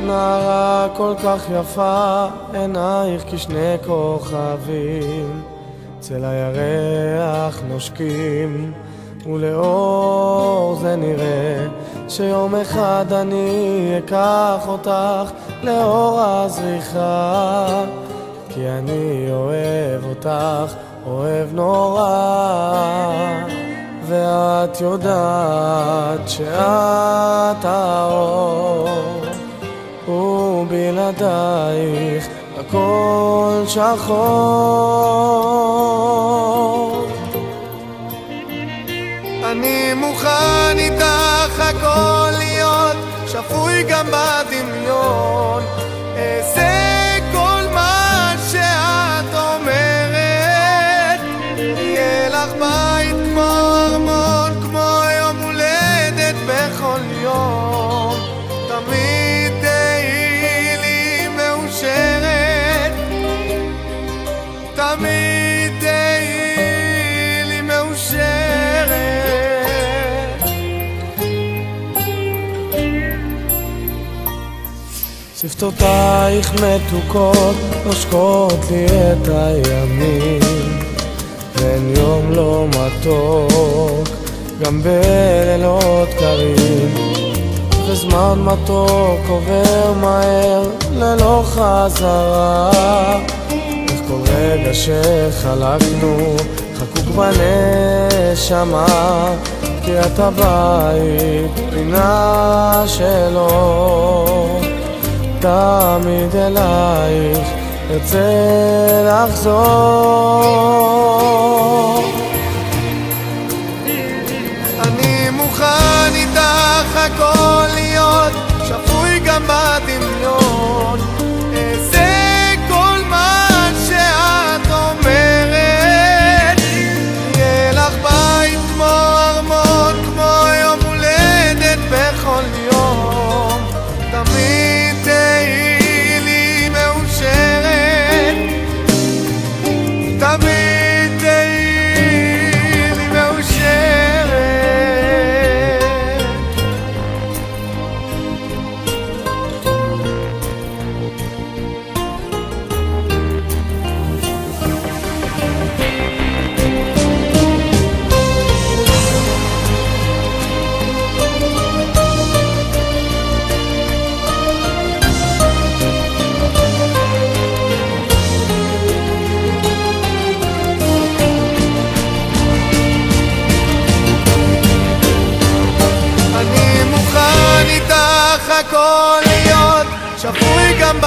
נערה כל כך יפה, עינייך כשני כוכבים, צל הירח נושקים, ולאור זה נראה שיום אחד אני אקח אותך לאור הזריחה, כי אני אוהב אותך, אוהב נורא, ואת יודעת שאת האור, ובלעדייך הכל שחור. אני מוכן איתך הכל להיות, שפוי גם בדמיון, אעשה כל מה שאת אומרת, יהיה לך בית כמו ארמון, כמו יום הולדת בכל יום, תמיד תהיי לי מאושרת, תמיד תהיי לי מאושרת. שפתותייך מתוקות נושקות לי את הימים, ואין יום לא מתוק גם בלילות קרים, וזמן מתוק עובר מהר ללא חזרה, איך כל רגע שחלקנו חקוק בנשמה, כי את הבית פינה שלו, תמיד אלייך ארצה לחזור. אני מוכן איתך הכל להיות, שפוי גם בדמיון, אעשה כל מה שאת אומרת, יהיה לך בית כמו ארמון, כמו יום הולדת בכל יום, תמיד תהיי לי מאושרת, תמיד תהיי לי מאושרת. הכל להיות, שפוי גם